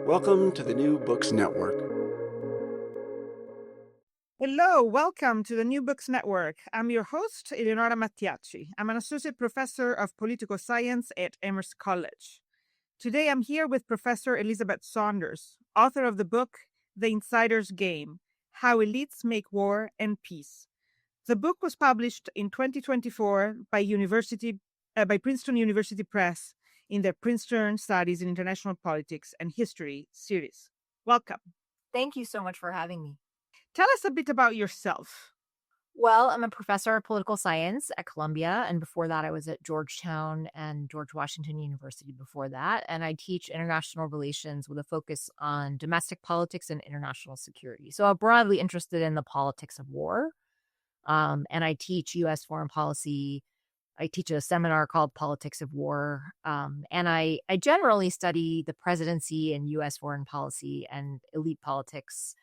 Welcome to the New Books Network. Hello, welcome to the New Books Network. I'm your host, Eleonora Mattiacci. I'm an associate professor of political science at Amherst College. Today I'm here with Professor Elizabeth Saunders, author of the book, The Insider's Game, How Elites Make War and Peace. The book was published in 2024 by Princeton University Press in their Princeton Studies in International Politics and History series. Welcome. Thank you so much for having me. Tell us a bit about yourself. Well, I'm a professor of political science at Columbia, and before that I was at Georgetown and George Washington University before that, and I teach international relations with a focus on domestic politics and international security. So I'm broadly interested in the politics of war, and I teach U.S. foreign policy. I teach a seminar called Politics of War, and I generally study the presidency and U.S. foreign policy and elite politics.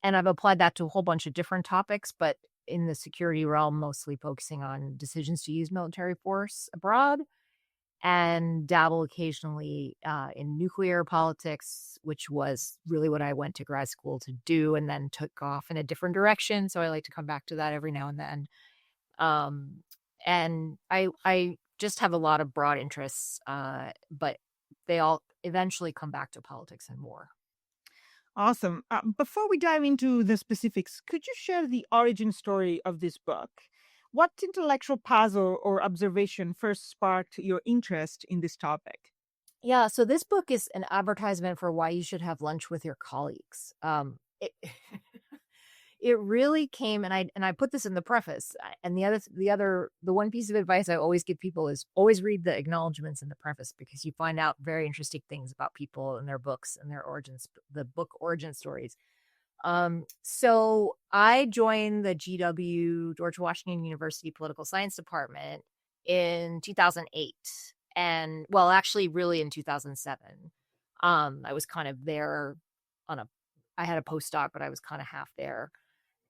And I've applied that to a whole bunch of different topics, but in the security realm, mostly focusing on decisions to use military force abroad, and dabble occasionally in nuclear politics, which was really what I went to grad school to do and then took off in a different direction. So I like to come back to that every now and then. And I just have a lot of broad interests, but they all eventually come back to politics and war. Awesome. Before we dive into the specifics, could you share the origin story of this book? What intellectual puzzle or observation first sparked your interest in this topic? Yeah, so this book is an advertisement for why you should have lunch with your colleagues. It, it really came, and I put this in the preface. And the one piece of advice I always give people is always read the acknowledgments in the preface, because you find out very interesting things about people and their books and their origins, the book origin stories. So I joined the GW, George Washington University Political Science Department in 2008. And well, actually really in 2007. I was kind of there I had a postdoc, but I was kind of half there.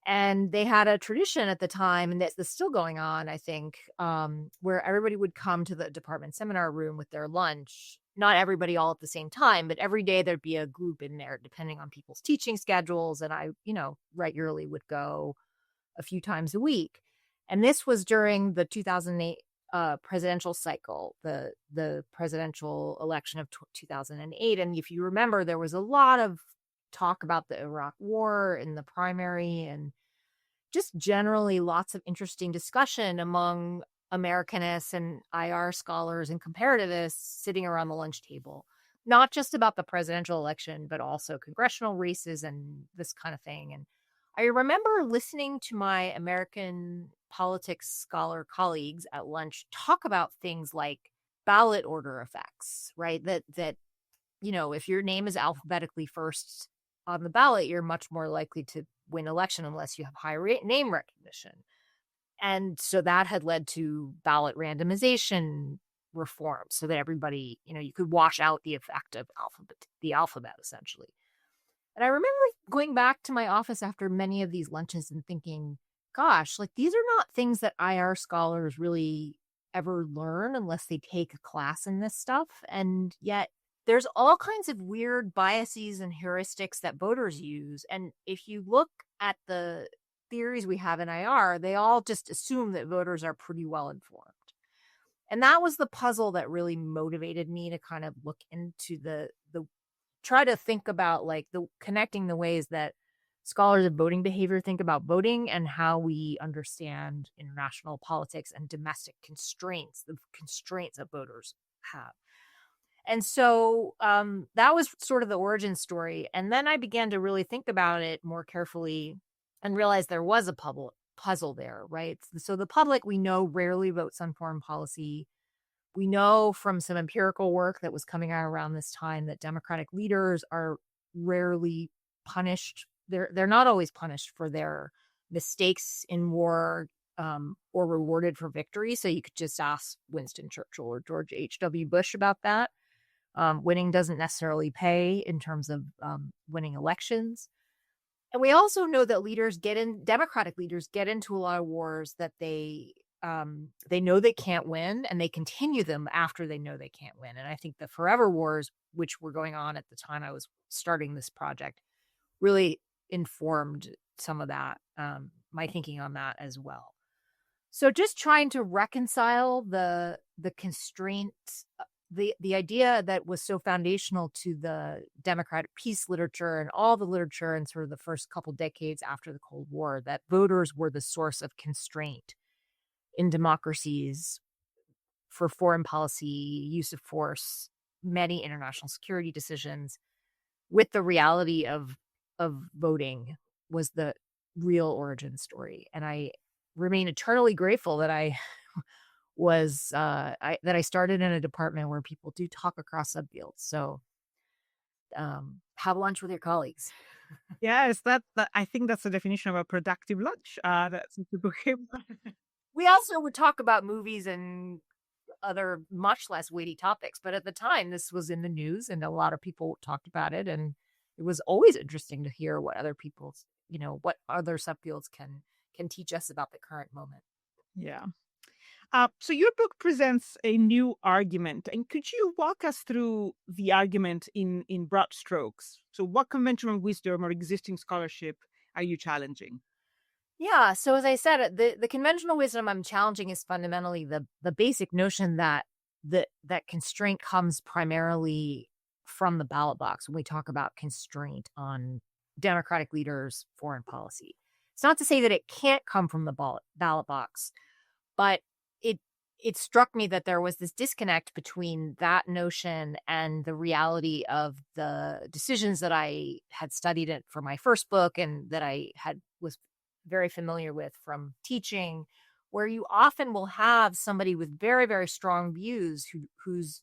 And they had a tradition at the time, and that's still going on, I think, where everybody would come to the department seminar room with their lunch. Not everybody all at the same time, but every day there'd be a group in there, depending on people's teaching schedules. And I, regularly would go a few times a week. And this was during the 2008 presidential cycle, the presidential election of 2008. And if you remember, there was a lot of talk about the Iraq War in the primary, and just generally lots of interesting discussion among Americanists and IR scholars and comparativists sitting around the lunch table, not just about the presidential election, but also congressional races and this kind of thing. And I remember listening to my American politics scholar colleagues at lunch talk about things like ballot order effects, right? That if your name is alphabetically first on the ballot, you're much more likely to win election unless you have high name recognition. And so that had led to ballot randomization reform, so that everybody, you could wash out the effect of the alphabet, essentially. And I remember going back to my office after many of these lunches and thinking, gosh, these are not things that IR scholars really ever learn unless they take a class in this stuff. And yet there's all kinds of weird biases and heuristics that voters use. And if you look at the theories we have in IR, they all just assume that voters are pretty well informed. And that was the puzzle that really motivated me to kind of look into the try to think about connecting the ways that scholars of voting behavior think about voting and how we understand international politics and domestic constraints, the constraints that voters have. And so that was sort of the origin story. And then I began to really think about it more carefully and realized there was a puzzle there, right? So the public, we know, rarely votes on foreign policy. We know from some empirical work that was coming out around this time that Democratic leaders are rarely punished. They're not always punished for their mistakes in war or rewarded for victory. So you could just ask Winston Churchill or George H.W. Bush about that. Winning doesn't necessarily pay in terms of winning elections. And we also know that Democratic leaders get into a lot of wars that they they know they can't win, and they continue them after they know they can't win. And I think the forever wars, which were going on at the time I was starting this project, really informed some of that, my thinking on that as well. So just trying to reconcile the constraints, the idea that was so foundational to the democratic peace literature and all the literature in sort of the first couple decades after the Cold War, that voters were the source of constraint in democracies for foreign policy, use of force, many international security decisions, with the reality of voting was the real origin story. And I remain eternally grateful that I was that I started in a department where people do talk across subfields. So have lunch with your colleagues. Yes, that I think that's the definition of a productive lunch. That some people came. We also would talk about movies and other much less weighty topics, but at the time this was in the news and a lot of people talked about it, and it was always interesting to hear what other people's, what other subfields can teach us about the current moment. Yeah. So your book presents a new argument, and could you walk us through the argument in broad strokes? So what conventional wisdom or existing scholarship are you challenging? Yeah, so as I said, the conventional wisdom I'm challenging is fundamentally the basic notion that that constraint comes primarily from the ballot box when we talk about constraint on democratic leaders' foreign policy. It's not to say that it can't come from the ballot box, but it struck me that there was this disconnect between that notion and the reality of the decisions that I had studied it for my first book and that I was very familiar with from teaching, where you often will have somebody with very, very strong views whose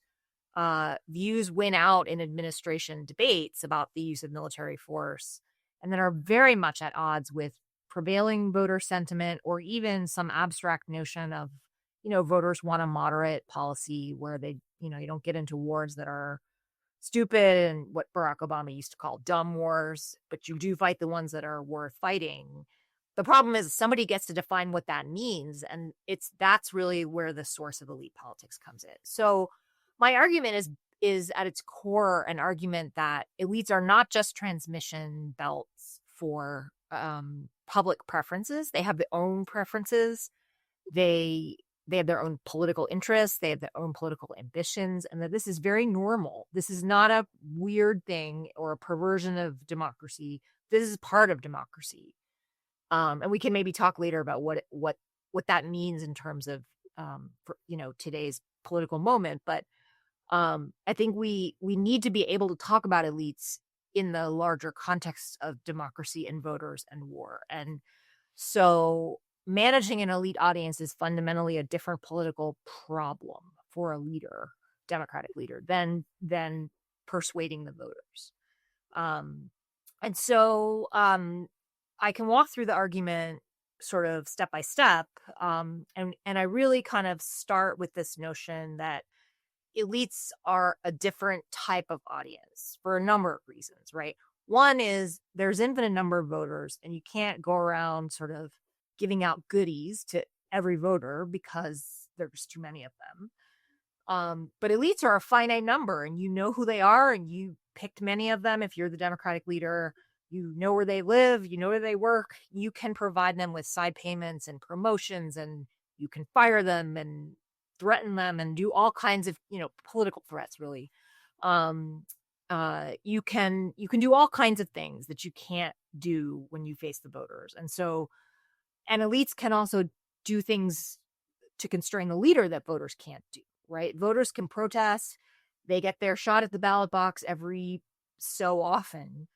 views win out in administration debates about the use of military force, and that are very much at odds with prevailing voter sentiment or even some abstract notion of, voters want a moderate policy where they, you don't get into wars that are stupid and what Barack Obama used to call dumb wars, but you do fight the ones that are worth fighting. The problem is somebody gets to define what that means, and that's really where the source of elite politics comes in. So my argument is at its core an argument that elites are not just transmission belts for public preferences. They have their own preferences. They have their own political interests. They have their own political ambitions, and that this is very normal. This is not a weird thing or a perversion of democracy. This is part of democracy. And we can maybe talk later about what that means in terms of today's political moment. But I think we need to be able to talk about elites in the larger context of democracy and voters and war. And so managing an elite audience is fundamentally a different political problem for a leader, democratic leader, than persuading the voters. And so I can walk through the argument sort of step by step. And I really kind of start with this notion that elites are a different type of audience for a number of reasons, right? One is there's infinite number of voters, and you can't go around sort of giving out goodies to every voter because there's too many of them. But elites are a finite number, and you know who they are, and you picked many of them. If you're the Democratic leader, you know where they live, you know where they work, you can provide them with side payments and promotions, and you can fire them and threaten them and do all kinds of, political threats, really. You can do all kinds of things that you can't do when you face the voters. And elites can also do things to constrain the leader that voters can't do, right? Voters can protest. They get their shot at the ballot box every so often.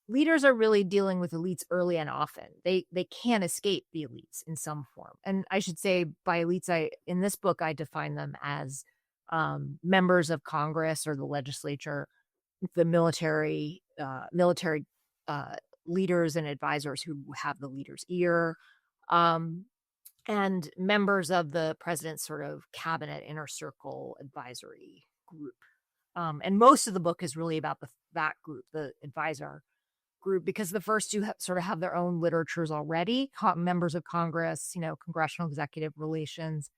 Leaders are really dealing with elites early and often. They can't escape the elites in some form. And I should say by elites, in this book, I define them as members of Congress or the legislature, the military leaders and advisors who have the leader's ear, and members of the president's sort of cabinet inner circle advisory group. And most of the book is really about that group, the advisor group because the first two sort of have their own literatures already. Members of Congress, congressional executive relations,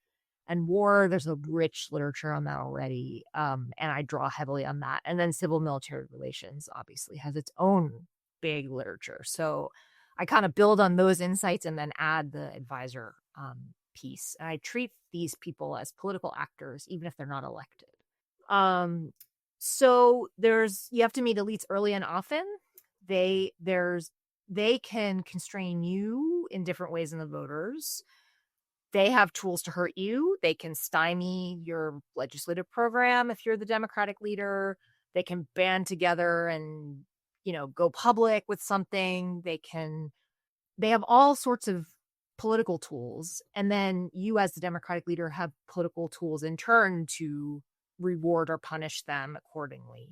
and war. There's a rich literature on that already, and I draw heavily on that. And then civil military relations obviously has its own big literature. So I kind of build on those insights and then add the advisor piece. And I treat these people as political actors, even if they're not elected. So you have to meet elites early and often. They can constrain you in different ways than the voters. They have tools to hurt you. They can stymie your legislative program if you're the Democratic leader. They can band together and, go public with something. They have all sorts of political tools. And then you as the Democratic leader have political tools in turn to reward or punish them accordingly.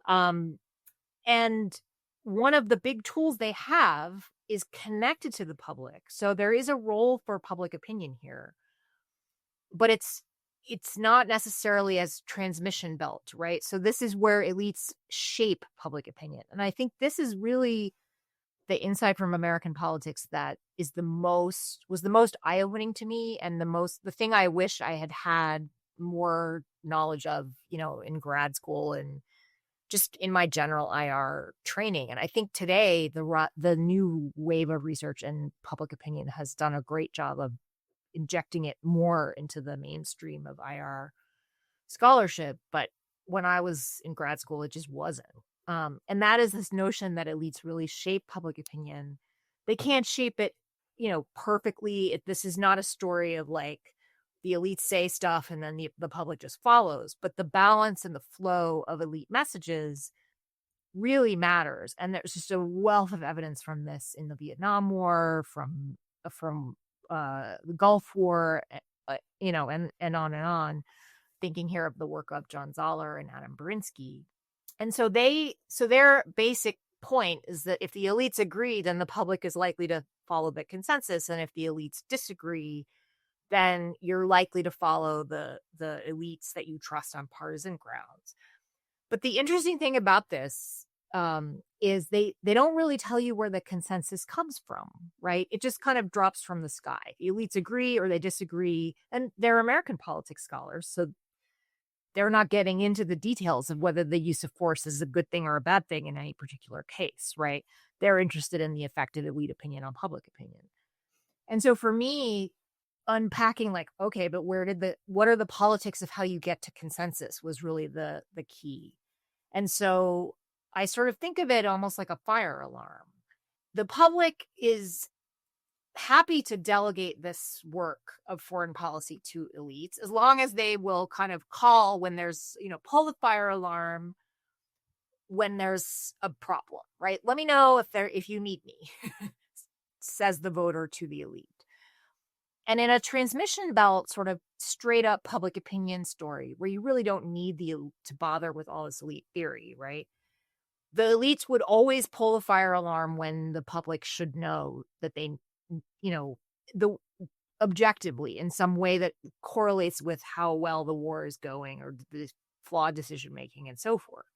And one of the big tools they have is connected to the public. So there is a role for public opinion here, but it's not necessarily as transmission belt, right? So this is where elites shape public opinion. And I think this is really the insight from American politics that was the most eye-opening to me, and the thing I wish I had more knowledge of, in grad school and just in my general IR training. And I think today the new wave of research and public opinion has done a great job of injecting it more into the mainstream of IR scholarship. But when I was in grad school, it just wasn't. And that is this notion that elites really shape public opinion. They can't shape it, perfectly. This is not a story of like the elites say stuff and then the public just follows. But the balance and the flow of elite messages really matters. And there's just a wealth of evidence from this in the Vietnam War, from the Gulf War, and on and on. Thinking here of the work of John Zoller and Adam Berinsky. And so their basic point is that if the elites agree, then the public is likely to follow the consensus. And if the elites disagree, then you're likely to follow the elites that you trust on partisan grounds. But the interesting thing about this is they don't really tell you where the consensus comes from, right? It just kind of drops from the sky. The elites agree or they disagree, and they're American politics scholars, so they're not getting into the details of whether the use of force is a good thing or a bad thing in any particular case, right? They're interested in the effect of elite opinion on public opinion. And so for me, unpacking like, okay, but what are the politics of how you get to consensus was really the key. And so I sort of think of it almost like a fire alarm. The public is happy to delegate this work of foreign policy to elites as long as they will kind of call when there's, pull the fire alarm when there's a problem, right? Let me know if you need me, says the voter to the elite. And in a transmission belt sort of straight up public opinion story where you really don't need to bother with all this elite theory, right? The elites would always pull the fire alarm when the public should know that they, objectively in some way that correlates with how well the war is going or the flawed decision making and so forth.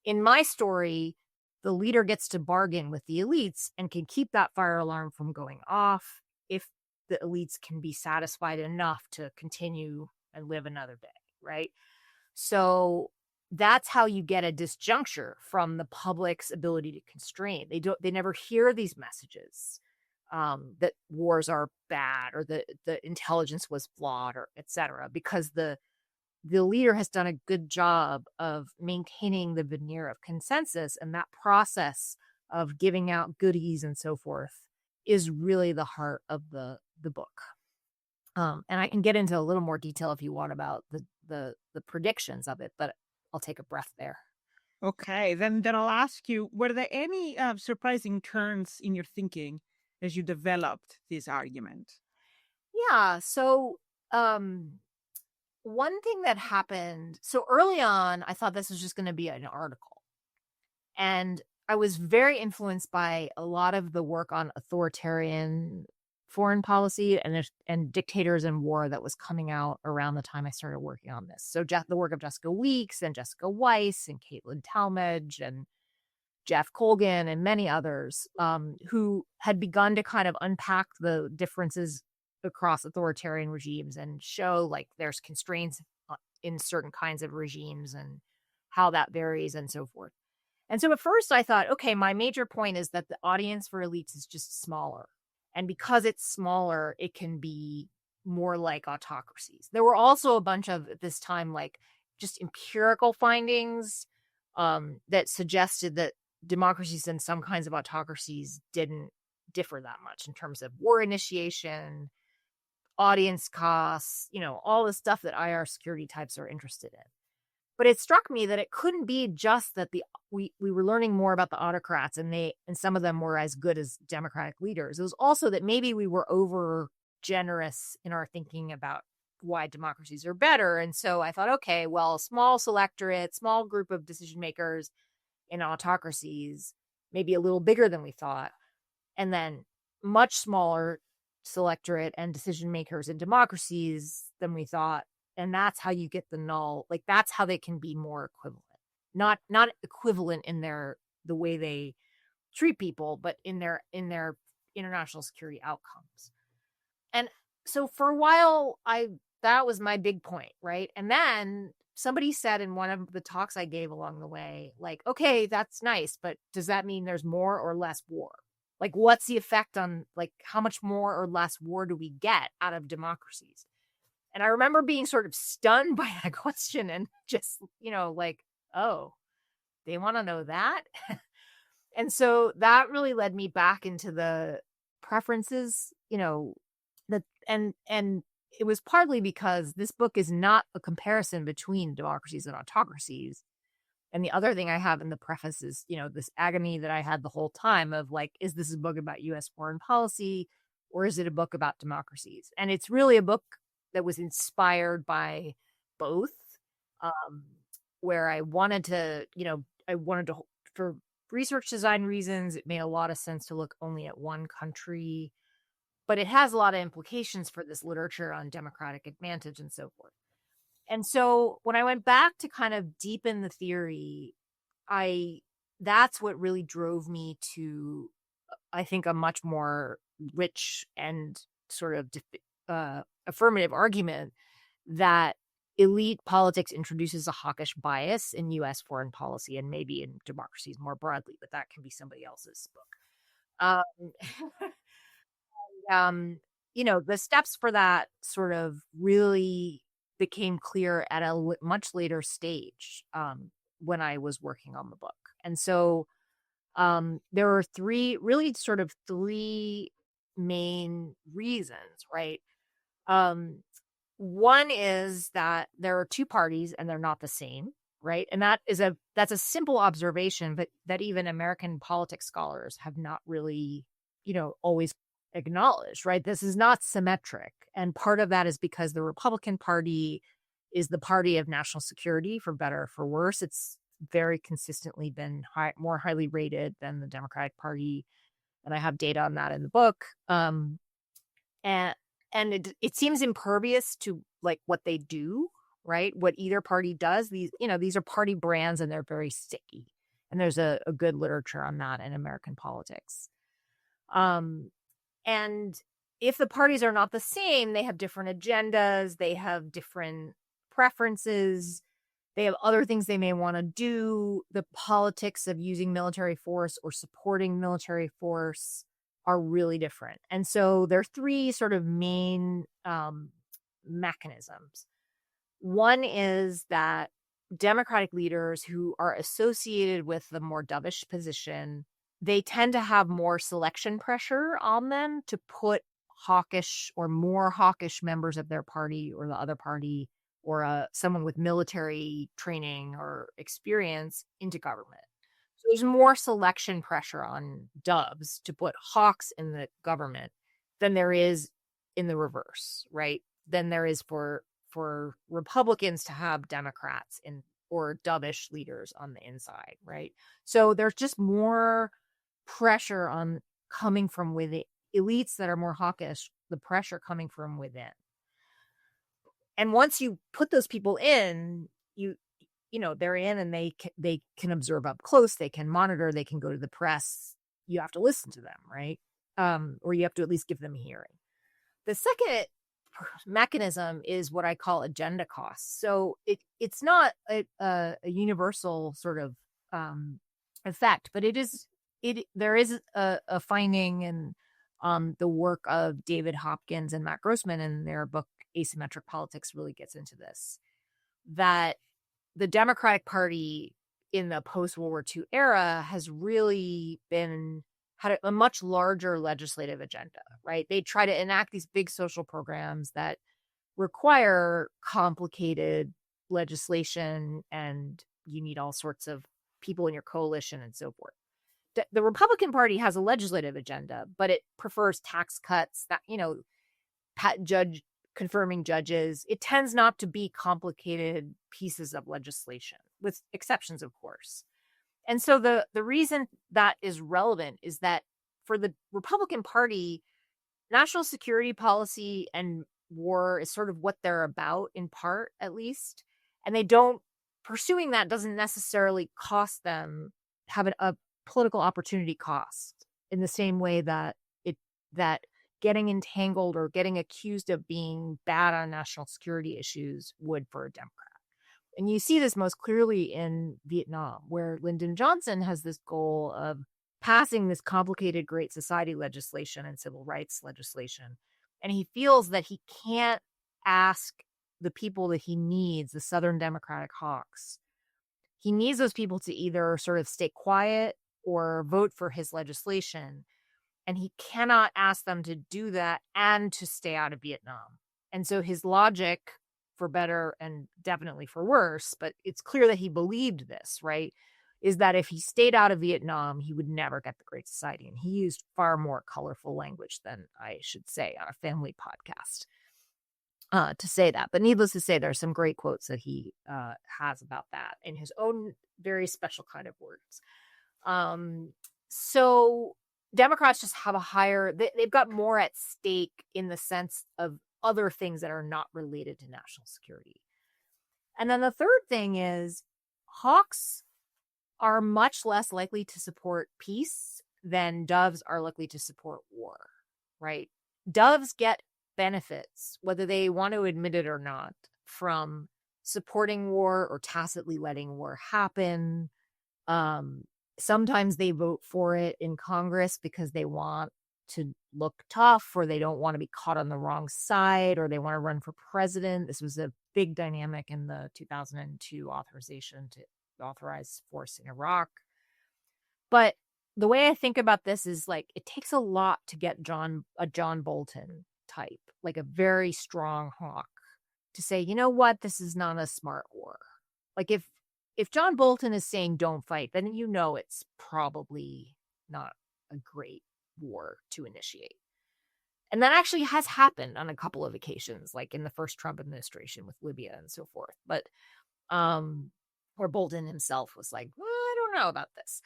In my story, the leader gets to bargain with the elites and can keep that fire alarm from going off if the elites can be satisfied enough to continue and live another day, right? So that's how you get a disjuncture from the public's ability to constrain. They never hear these messages that wars are bad or the intelligence was flawed or et cetera, because the leader has done a good job of maintaining the veneer of consensus, and that process of giving out goodies and so forth is really the heart of the book. And I can get into a little more detail if you want about the predictions of it, but I'll take a breath there. Okay, then I'll ask you, were there any surprising turns in your thinking as you developed this argument? Yeah, so one thing that happened, so early on, I thought this was just going to be an article. And I was very influenced by a lot of the work on authoritarian foreign policy and dictators in war that was coming out around the time I started working on this. So the work of Jessica Weeks and Jessica Weiss and Caitlin Talmadge and Jeff Colgan and many others, who had begun to kind of unpack the differences across authoritarian regimes and show like there's constraints in certain kinds of regimes and how that varies and so forth. And so at first I thought, okay, my major point is that the audience for elites is just smaller. And because it's smaller, it can be more like autocracies. There were also a bunch of, at this time, like just empirical findings that suggested that democracies and some kinds of autocracies didn't differ that much in terms of war initiation, audience costs, all the stuff that IR security types are interested in. But it struck me that it couldn't be just that we were learning more about the autocrats and some of them were as good as democratic leaders. It was also that maybe we were over generous in our thinking about why democracies are better. And so I thought, okay, well, small selectorate, small group of decision makers in autocracies, maybe a little bigger than we thought, and then much smaller selectorate and decision makers in democracies than we thought. And that's how you get the null. Like that's how they can be more equivalent. Not equivalent in the way they treat people, but in their international security outcomes. And so for a while, that was my big point, right? And then somebody said in one of the talks I gave along the way, like, okay, that's nice, but does that mean there's more or less war? Like, what's the effect on, like, how much more or less war do we get out of democracies? And I remember being sort of stunned by that question and just, like, oh, they want to know that? And so that really led me back into the preferences, and it was partly because this book is not a comparison between democracies and autocracies. And the other thing I have in the preface is, this agony that I had the whole time of like, is this a book about U.S. foreign policy or is it a book about democracies? And it's really a book that was inspired by both, where I wanted to, for research design reasons, it made a lot of sense to look only at one country, but it has a lot of implications for this literature on democratic advantage and so forth. And so when I went back to kind of deepen the theory, that's what really drove me to, I think, a much more rich and sort of affirmative argument that elite politics introduces a hawkish bias in U.S. foreign policy and maybe in democracies more broadly, but that can be somebody else's book. The steps for that sort of really became clear at a much later stage when I was working on the book. And so there were three main reasons, right? One is that there are two parties and they're not the same, right? And that's a simple observation, but that even American politics scholars have not really, always acknowledged, right? This is not symmetric. And part of that is because the Republican Party is the party of national security, for better or for worse. It's very consistently been more highly rated than the Democratic Party. And I have data on that in the book. And it seems impervious to like what they do, right? What either party does. These are party brands and they're very sticky. And there's a good literature on that in American politics. And if the parties are not the same, they have different agendas, they have different preferences, they have other things they may want to do. The politics of using military force or supporting military force are really different. And so there are three sort of main mechanisms. One is that Democratic leaders who are associated with the more dovish position, they tend to have more selection pressure on them to put hawkish or more hawkish members of their party or the other party or someone with military training or experience into government. So there's more selection pressure on dubs to put hawks in the government than there is in the reverse, right? Than there is for Republicans to have Democrats or dovish leaders on the inside, right? So there's just more pressure on coming from within. Elites that are more hawkish, the pressure coming from within. And once you put those people in, they're in and they can observe up close, they can monitor, they can go to the press. You have to listen to them, right? Or you have to at least give them a hearing. The second mechanism is what I call agenda costs. So it's not a universal sort of effect, but there is a finding in the work of David Hopkins and Matt Grossman in their book Asymmetric Politics really gets into this, that the Democratic Party in the post-World War II era has really had a much larger legislative agenda, right? They try to enact these big social programs that require complicated legislation, and you need all sorts of people in your coalition and so forth. The Republican Party has a legislative agenda, but it prefers tax cuts, that, confirming judges. It tends not to be complicated pieces of legislation, with exceptions, of course. And so the reason that is relevant is that for the Republican Party, national security policy and war is sort of what they're about, in part, at least. And pursuing that doesn't necessarily cost them, have a political opportunity cost, in the same way that getting entangled or getting accused of being bad on national security issues would for a Democrat. And you see this most clearly in Vietnam, where Lyndon Johnson has this goal of passing this complicated Great Society legislation and civil rights legislation. And he feels that he can't ask the people that he needs, the Southern Democratic hawks, he needs those people to either sort of stay quiet or vote for his legislation. And he cannot ask them to do that and to stay out of Vietnam. And so his logic, for better and definitely for worse, but it's clear that he believed this, right, is that if he stayed out of Vietnam, he would never get the Great Society. And he used far more colorful language than I should say on a family podcast to say that. But needless to say, there are some great quotes that he has about that in his own very special kind of words. So Democrats just have they've got more at stake in the sense of other things that are not related to national security. And then the third thing is hawks are much less likely to support peace than doves are likely to support war, right? Doves get benefits, whether they want to admit it or not, from supporting war or tacitly letting war happen. Sometimes they vote for it in Congress because they want to look tough, or they don't want to be caught on the wrong side, or they want to run for president. This was a big dynamic in the 2002 authorization to authorize force in Iraq. But the way I think about this is, like, it takes a lot to get a John Bolton type, like a very strong hawk, to say, you know what, this is not a smart war. Like if John Bolton is saying don't fight, then it's probably not a great war to initiate. And that actually has happened on a couple of occasions, like in the first Trump administration with Libya and so forth. But where Bolton himself was like, well, I don't know about this.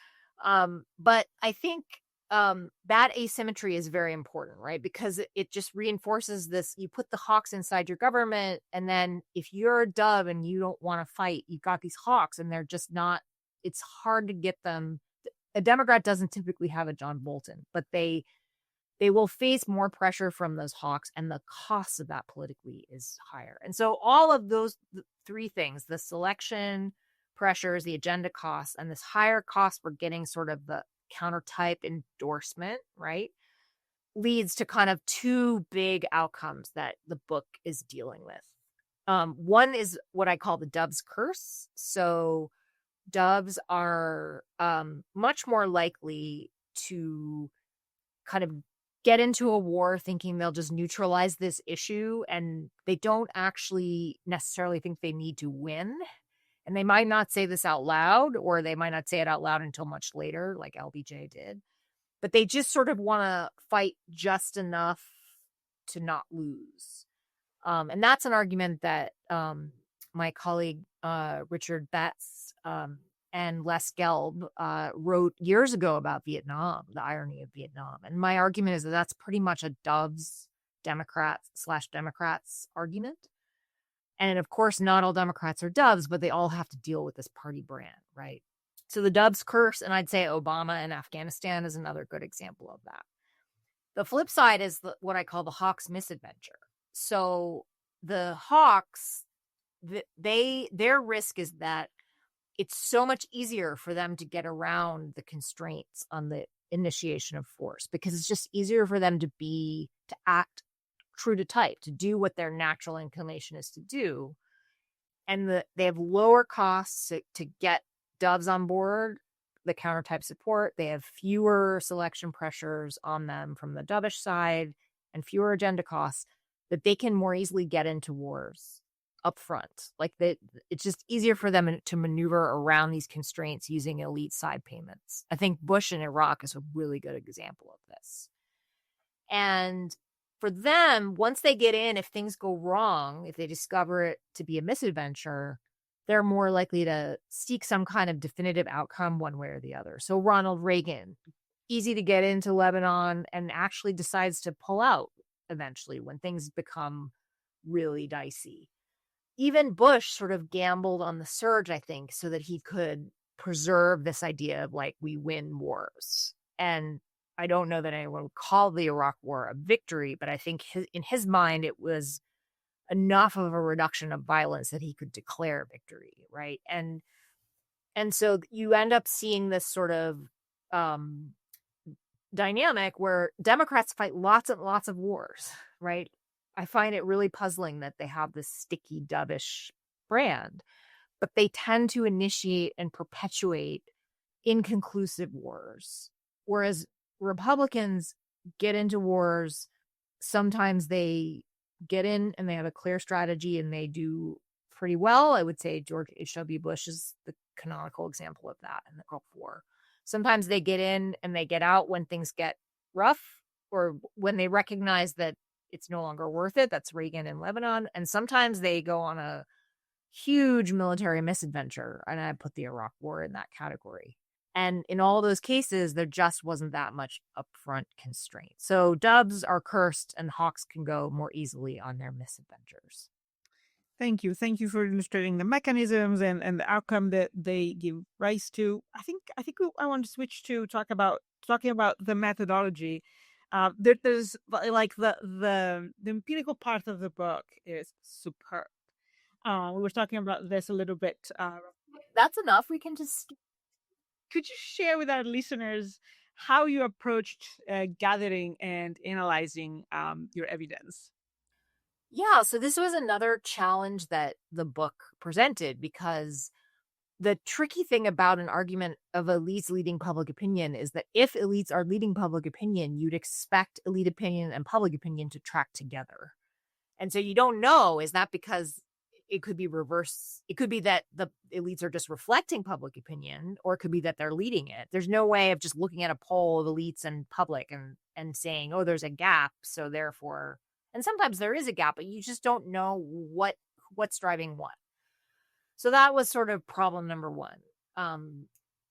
But I think that asymmetry is very important, right? Because it just reinforces this. You put the hawks inside your government, and then if you're a dove and you don't want to fight, you've got these hawks, and they're just not, it's hard to get them. A Democrat doesn't typically have a John Bolton, but they will face more pressure from those hawks, and the cost of that politically is higher. And so all of those three things, the selection pressures, the agenda costs, and this higher cost for getting sort of the counter-type endorsement, right, leads to kind of two big outcomes that the book is dealing with. One is what I call the dove's curse. So doves are much more likely to kind of get into a war thinking they'll just neutralize this issue, and they don't actually necessarily think they need to win. And they might not say this out loud, or they might not say it out loud until much later, like LBJ did. But they just sort of want to fight just enough to not lose. And that's an argument that my colleague Richard Betts and Les Gelb wrote years ago about Vietnam, the irony of Vietnam. And my argument is that that's pretty much a doves Democrats argument. And of course, not all Democrats are doves, but they all have to deal with this party brand, right? So the doves curse, and I'd say Obama and Afghanistan is another good example of that. The flip side is what I call the Hawks misadventure. So the Hawks, their risk is that it's so much easier for them to get around the constraints on the initiation of force, because it's just easier for them to act true to type, to do what their natural inclination is to do. And they have lower costs to get doves on board, the counter type support. They have fewer selection pressures on them from the dovish side and fewer agenda costs, that they can more easily get into wars up front. Like it's just easier for them to maneuver around these constraints using elite side payments. I think Bush in Iraq is a really good example of this. And for them, once they get in, if things go wrong, if they discover it to be a misadventure, they're more likely to seek some kind of definitive outcome one way or the other. So Ronald Reagan, easy to get into Lebanon, and actually decides to pull out eventually when things become really dicey. Even Bush sort of gambled on the surge, I think, so that he could preserve this idea of like, we win wars. And I don't know that anyone would call the Iraq War a victory, but I think in his mind, it was enough of a reduction of violence that he could declare victory, right? And so you end up seeing this sort of dynamic where Democrats fight lots and lots of wars, right? I find it really puzzling that they have this sticky, dovish brand, but they tend to initiate and perpetuate inconclusive wars. Whereas Republicans get into wars, sometimes they get in and they have a clear strategy and they do pretty well. I would say George H.W. Bush is the canonical example of that in the Gulf War. Sometimes they get in and they get out when things get rough, or when they recognize that it's no longer worth it. That's Reagan in Lebanon. And sometimes they go on a huge military misadventure, and I put the Iraq War in that category. And in all those cases, there just wasn't that much upfront constraint. So doves are cursed and hawks can go more easily on their misadventures. Thank you. Thank you for illustrating the mechanisms and the outcome that they give rise to. I want to switch to talking about the methodology. There's like the empirical part of the book is superb. We were talking about this a little bit. That's enough. We can just... Could you share with our listeners how you approached gathering and analyzing your evidence? Yeah, so this was another challenge that the book presented, because the tricky thing about an argument of elites leading public opinion is that if elites are leading public opinion, you'd expect elite opinion and public opinion to track together. And so you don't know, is that because it could be reverse? It could be that the elites are just reflecting public opinion, or it could be that they're leading it. There's no way of just looking at a poll of elites and public and saying, oh, there's a gap, so therefore... And sometimes there is a gap, but you just don't know what's driving what. So that was sort of problem number one.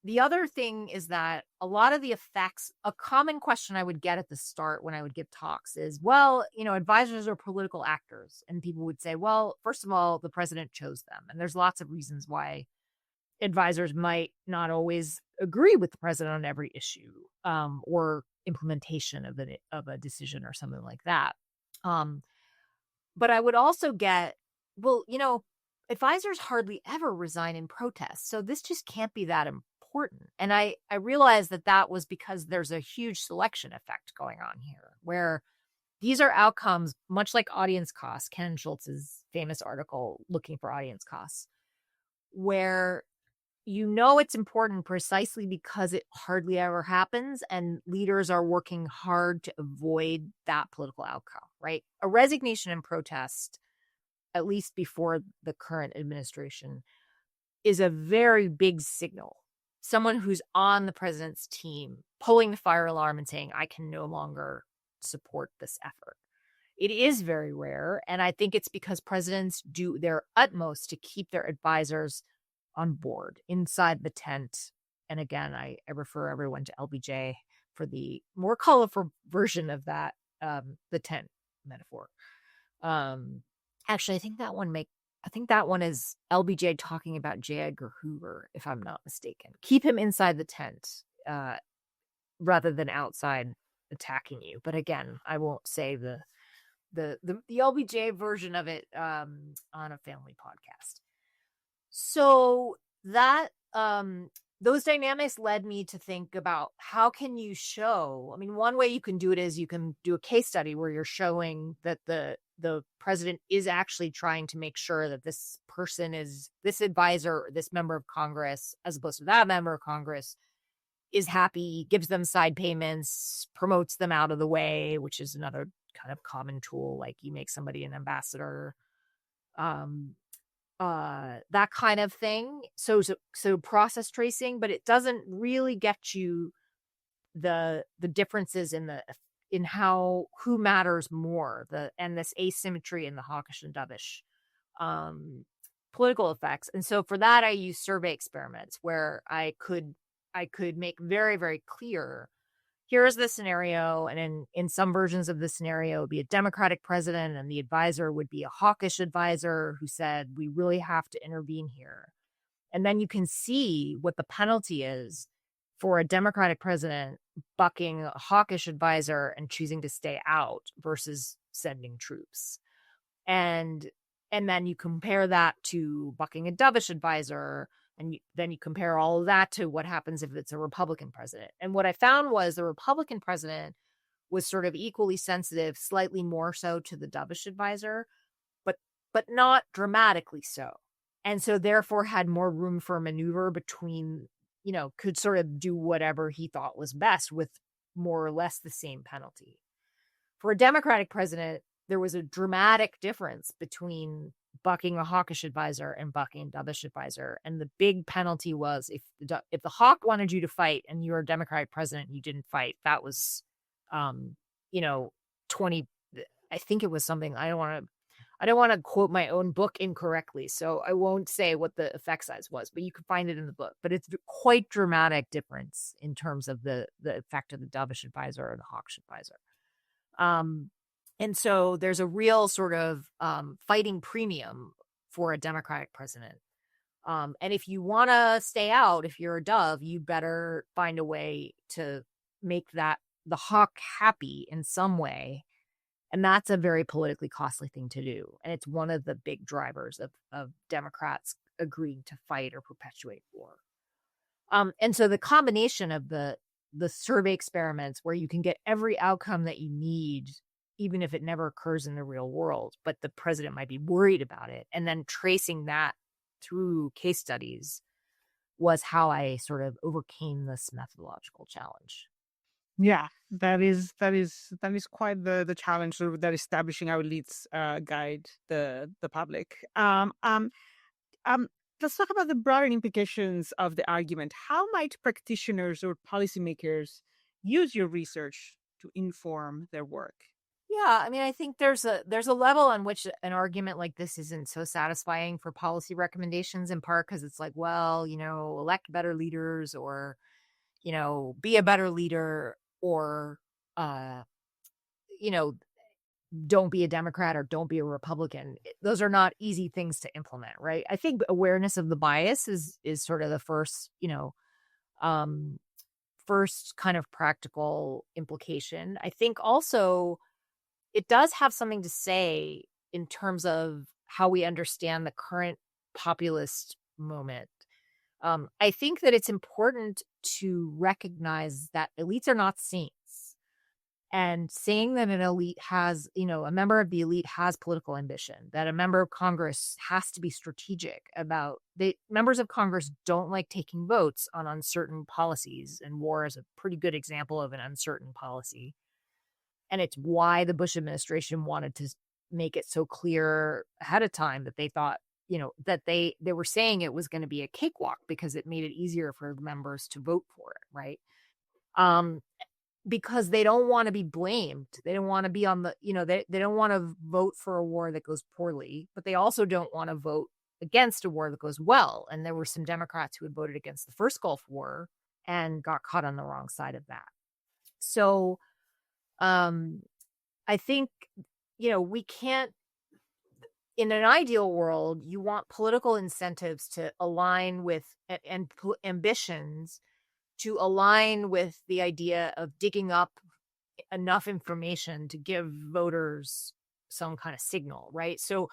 The other thing is that a lot of the effects, a common question I would get at the start when I would give talks is, well, advisors are political actors. And people would say, well, first of all, the president chose them. And there's lots of reasons why advisors might not always agree with the president on every issue, or implementation of a decision or something like that. But I would also get, well, advisors hardly ever resign in protest, so this just can't be that important. And I realized that was because there's a huge selection effect going on here, where these are outcomes, much like audience costs, Ken Schultz's famous article, Looking for Audience Costs, where it's important precisely because it hardly ever happens, and leaders are working hard to avoid that political outcome, right? A resignation and protest, at least before the current administration, is a very big signal. Someone who's on the president's team pulling the fire alarm and saying, I can no longer support this effort. It is very rare, and I think it's because presidents do their utmost to keep their advisors on board inside the tent. And again, I refer everyone to LBJ for the more colorful version of that, the tent metaphor. Actually, I think I think that one is LBJ talking about J. Edgar Hoover, if I'm not mistaken. Keep him inside the tent rather than outside attacking you. But again, I won't say the LBJ version of it on a family podcast. So that those dynamics led me to think about how can you show, I mean, one way you can do it is you can do a case study where you're showing that the president is actually trying to make sure that this person is, this advisor, this member of Congress, as opposed to that member of Congress, is happy, gives them side payments, promotes them out of the way, which is another kind of common tool, like you make somebody an ambassador, that kind of thing. So process tracing, but it doesn't really get you the differences in how, who matters more, and this asymmetry in the hawkish and dovish political effects. And so for that, I use survey experiments where I could make very, very clear, here is the scenario, and in some versions of the scenario, it would be a Democratic president, and the advisor would be a hawkish advisor who said, we really have to intervene here. And then you can see what the penalty is for a Democratic president bucking a hawkish advisor and choosing to stay out versus sending troops. And then you compare that to bucking a dovish advisor, and then you compare all of that to what happens if it's a Republican president. And what I found was the Republican president was sort of equally sensitive, slightly more so to the dovish advisor, but not dramatically so. And so therefore had more room for maneuver between, could sort of do whatever he thought was best with more or less the same penalty. For a Democratic president, there was a dramatic difference between bucking a hawkish advisor and bucking a dovish advisor. And the big penalty was if the hawk wanted you to fight and you were a Democratic president and you didn't fight, that was, 20, I think it was something, I don't want to quote my own book incorrectly, so I won't say what the effect size was, but you can find it in the book. But it's quite dramatic difference in terms of the effect of the dovish advisor or the hawkish advisor. And so there's a real sort of fighting premium for a Democratic president. And if you want to stay out, if you're a dove, you better find a way to make that the hawk happy in some way. And that's a very politically costly thing to do. And it's one of the big drivers of Democrats agreeing to fight or perpetuate war. And so the combination of the survey experiments where you can get every outcome that you need, even if it never occurs in the real world, but the president might be worried about it, and then tracing that through case studies was how I sort of overcame this methodological challenge. Yeah, that is quite the challenge that establishing our elites guide the public. Let's talk about the broader implications of the argument. How might practitioners or policymakers use your research to inform their work? Yeah, I mean, I think there's a level on which an argument like this isn't so satisfying for policy recommendations, in part because it's like, well, elect better leaders, or, be a better leader, or, don't be a Democrat or don't be a Republican. Those are not easy things to implement, right? I think awareness of the bias is sort of the first, first kind of practical implication. I think also it does have something to say in terms of how we understand the current populist moment. I think that it's important to recognize that elites are not saints. And saying that an elite has, a member of the elite has political ambition, that a member of Congress has to be strategic about, members of Congress don't like taking votes on uncertain policies, and war is a pretty good example of an uncertain policy. And it's why the Bush administration wanted to make it so clear ahead of time that they thought, that they were saying it was going to be a cakewalk because it made it easier for members to vote for it, right? Because they don't want to be blamed. They don't want to be on the, they don't want to vote for a war that goes poorly, but they also don't want to vote against a war that goes well. And there were some Democrats who had voted against the first Gulf War and got caught on the wrong side of that. So I think, we can't, in an ideal world, you want political incentives to align with and ambitions to align with the idea of digging up enough information to give voters some kind of signal, right? So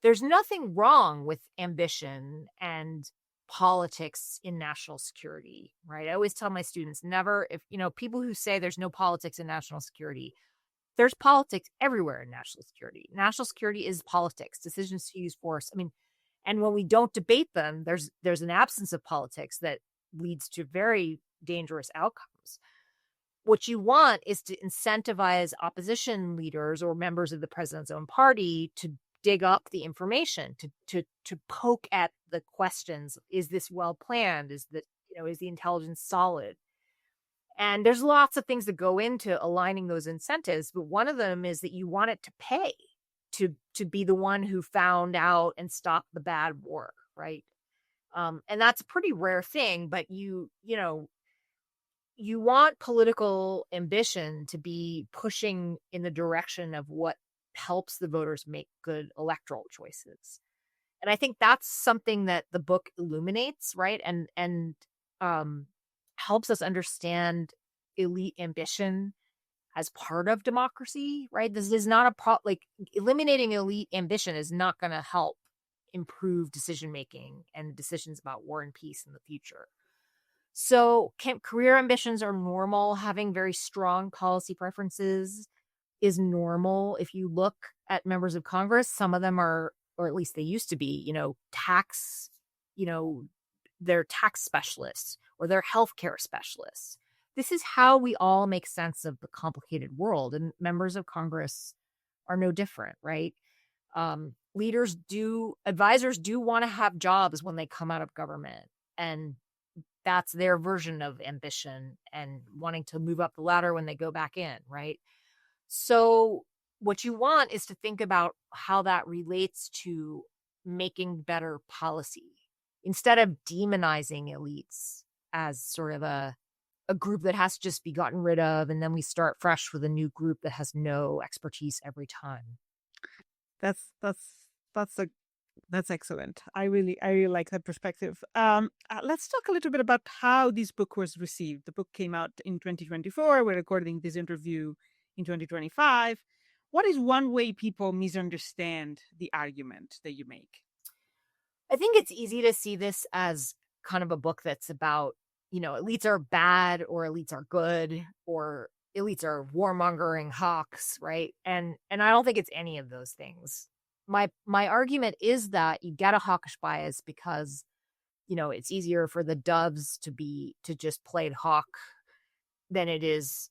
there's nothing wrong with ambition and politics in national security, right? I always tell my students, never, if people who say there's no politics in national security, there's politics everywhere in national security. National security is politics, decisions to use force. I mean, and when we don't debate them, there's an absence of politics that leads to very dangerous outcomes. What you want is to incentivize opposition leaders or members of the president's own party to dig up the information, to poke at the questions. Is this well planned? Is the intelligence solid? And there's lots of things that go into aligning those incentives, but one of them is that you want it to pay to be the one who found out and stopped the bad work, right? And that's a pretty rare thing, but you want political ambition to be pushing in the direction of what helps the voters make good electoral choices. And I think that's something that the book illuminates, right? And helps us understand elite ambition as part of democracy, right? This is not eliminating elite ambition is not going to help improve decision making and decisions about war and peace in the future. So career ambitions are normal. Having very strong policy preferences is normal. If you look at members of Congress, some of them are, or at least they used to be, they're tax specialists or they're healthcare specialists. This is how we all make sense of the complicated world. And members of Congress are no different, right? Advisors do want to have jobs when they come out of government. And that's their version of ambition and wanting to move up the ladder when they go back in, right? So what you want is to think about how that relates to making better policy instead of demonizing elites as sort of a group that has to just be gotten rid of, and then we start fresh with a new group that has no expertise every time. That's excellent. I really like that perspective. Let's talk a little bit about how this book was received. The book came out in 2024. We're recording this interview in 2025. What is one way people misunderstand the argument that you make? I think it's easy to see this as kind of a book that's about, elites are bad or elites are good or elites are warmongering hawks, right? And I don't think it's any of those things. My argument is that you get a hawkish bias because, it's easier for the doves to just play hawk than it is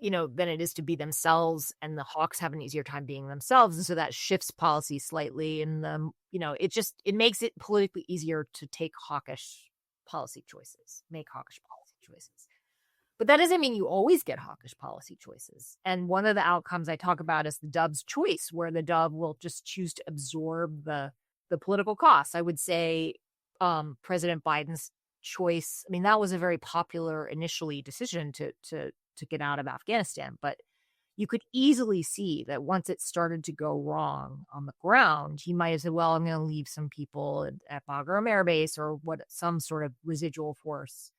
to be themselves, and the hawks have an easier time being themselves. And so that shifts policy slightly. And it makes it politically easier to make hawkish policy choices. But that doesn't mean you always get hawkish policy choices. And one of the outcomes I talk about is the dove's choice, where the dove will just choose to absorb the political costs. I would say President Biden's choice, I mean, that was a very popular initially decision to get out of Afghanistan. But you could easily see that once it started to go wrong on the ground, he might have said, well, I'm going to leave some people at Bagram Air Base or some sort of residual force.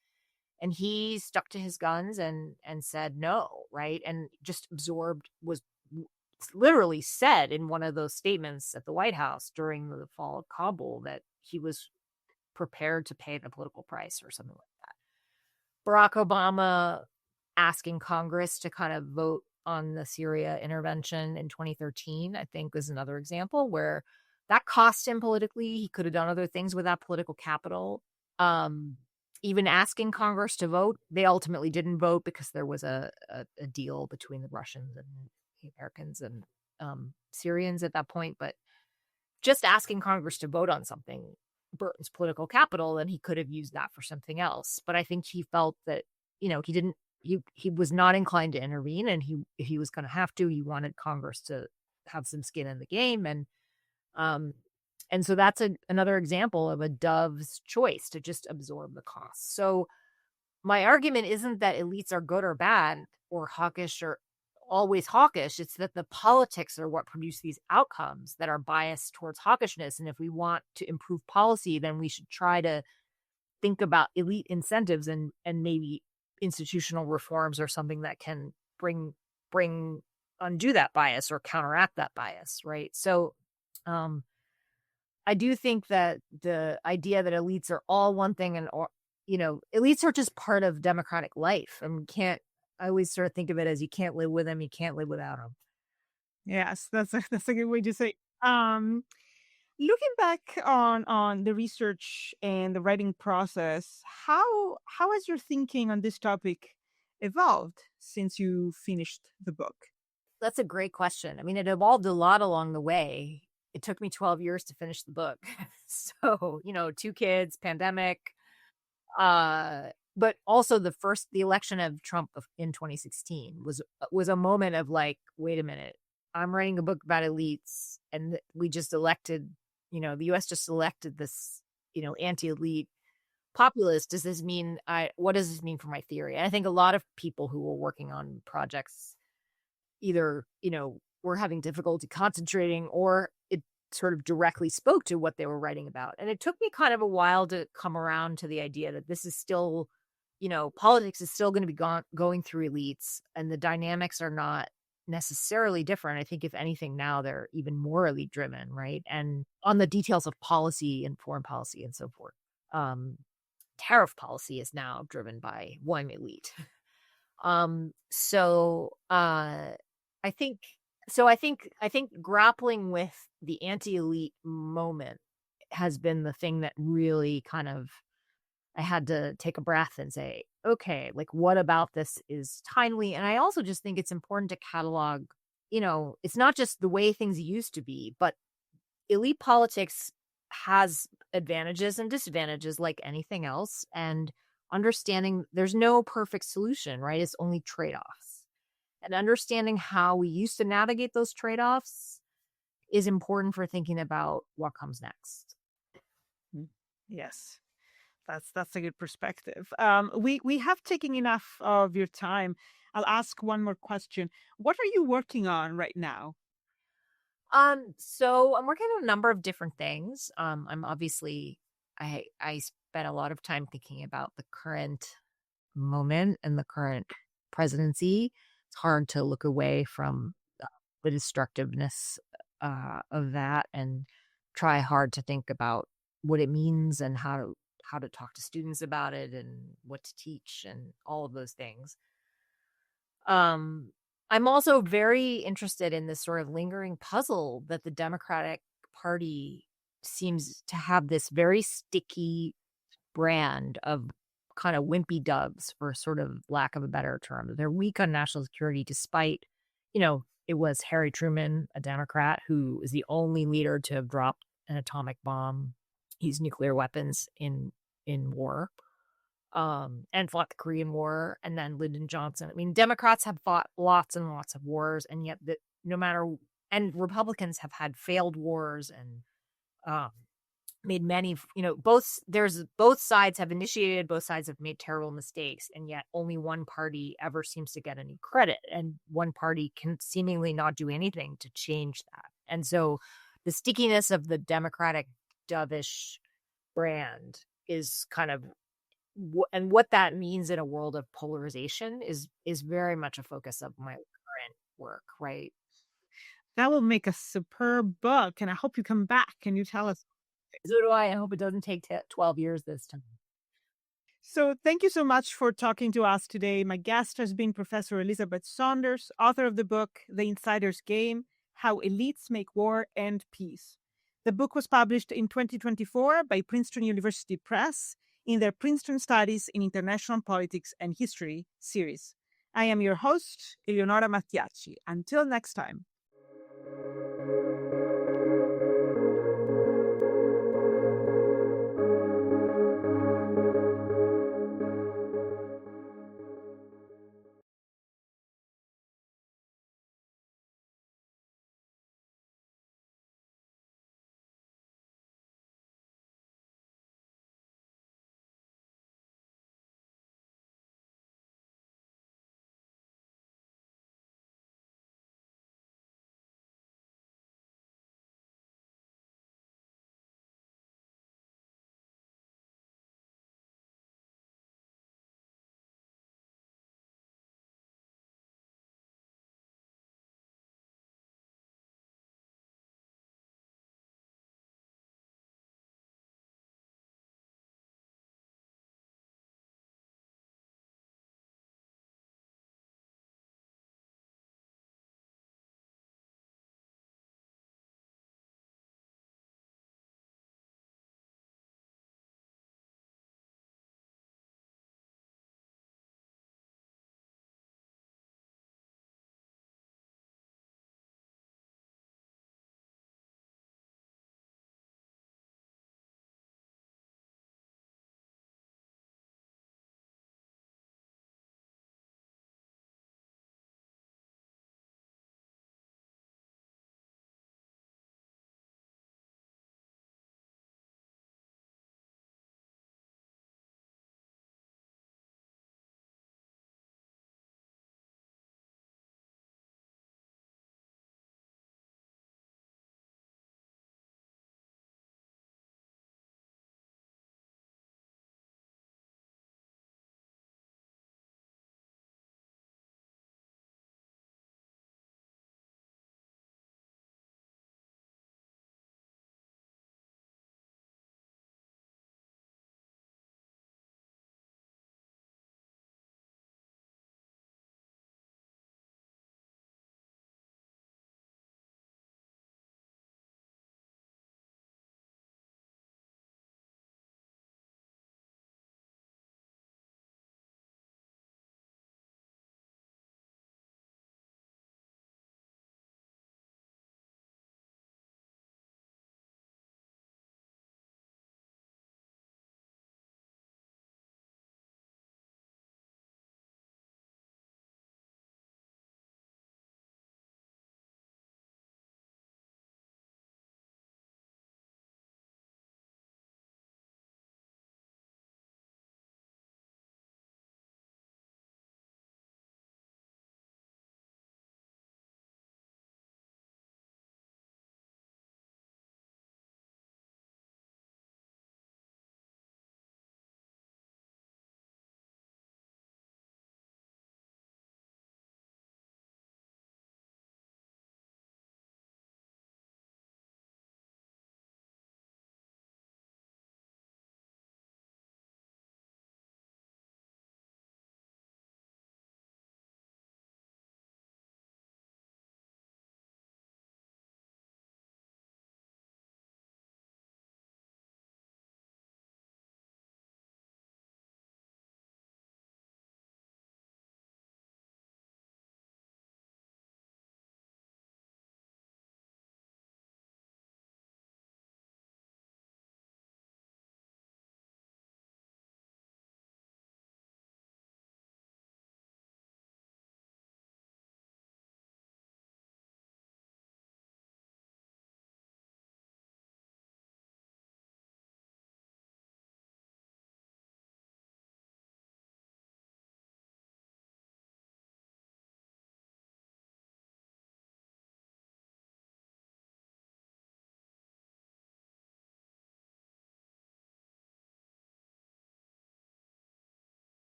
And he stuck to his guns and said no, right? And just was literally said in one of those statements at the White House during the fall of Kabul that he was prepared to pay the political price or something like that. Barack Obama asking Congress to kind of vote on the Syria intervention in 2013, I think, is another example where that cost him politically. He could have done other things with that political capital. Even asking Congress to vote, they ultimately didn't vote because there was a deal between the Russians and the Americans and Syrians at that point. But just asking Congress to vote on something burns political capital, and he could have used that for something else. But I think he felt that, he was not inclined to intervene, and if he was going to have to, he wanted Congress to have some skin in the game. And so that's another example of a dove's choice to just absorb the costs. So my argument isn't that elites are good or bad or hawkish or always hawkish. It's that the politics are what produce these outcomes that are biased towards hawkishness. And if we want to improve policy, then we should try to think about elite incentives and maybe institutional reforms or something that can bring undo that bias or counteract that bias, right? So I do think that the idea that elites are all one thing and elites are just part of democratic life, and I always sort of think of it as you can't live with them, you can't live without them. Yes, that's a good way to say. Looking back on the research and the writing process, how has your thinking on this topic evolved since you finished the book? That's a great question. I mean, it evolved a lot along the way. It took me 12 years to finish the book. So, 2 kids, pandemic, but also the election of Trump in 2016 was a moment of like, wait a minute, I'm writing a book about elites, and we just elected, the US just elected this, anti-elite populist. Does this mean what does this mean for my theory? And I think a lot of people who were working on projects either, were having difficulty concentrating, or it sort of directly spoke to what they were writing about. And it took me kind of a while to come around to the idea that this is still, politics is still going to be going through elites, and the dynamics are not necessarily different. I think if anything now they're even more elite driven, right? And on the details of policy and foreign policy and so forth. Tariff policy is now driven by one elite. I think grappling with the anti-elite moment has been the thing that really kind of, I had to take a breath and say, okay, like what about this is timely? And I also just think it's important to catalog, it's not just the way things used to be, but elite politics has advantages and disadvantages like anything else. And understanding there's no perfect solution, right? It's only trade-offs. And understanding how we used to navigate those trade-offs is important for thinking about what comes next. Yes, that's a good perspective. We have taken enough of your time. I'll ask one more question. What are you working on right now? So I'm working on a number of different things. I'm obviously, I spent a lot of time thinking about the current moment and the current presidency. It's hard to look away from the destructiveness of that and try hard to think about what it means and how to talk to students about it and what to teach and all of those things. I'm also very interested in this sort of lingering puzzle that the Democratic Party seems to have, this very sticky brand of kind of wimpy doves, for sort of lack of a better term. They're weak on national security, despite, it was Harry Truman, a Democrat, who is the only leader to have dropped an atomic bomb, used nuclear weapons in war. And fought the Korean War, and then Lyndon Johnson. I mean, Democrats have fought lots and lots of wars, and yet and Republicans have had failed wars and made many, both sides have initiated, both sides have made terrible mistakes, and yet only one party ever seems to get any credit, and one party can seemingly not do anything to change that. And so the stickiness of the Democratic dovish brand is kind of, and what that means in a world of polarization is very much a focus of my current work, right? That will make a superb book, and I hope you come back and you tell us. So do I. I hope it doesn't take 12 years this time. So thank you so much for talking to us today. My guest has been Professor Elizabeth Saunders, author of the book, The Insider's Game, How Elites Make War and Peace. The book was published in 2024 by Princeton University Press in their Princeton Studies in International Politics and History series. I am your host, Eleonora Mattiacci. Until next time.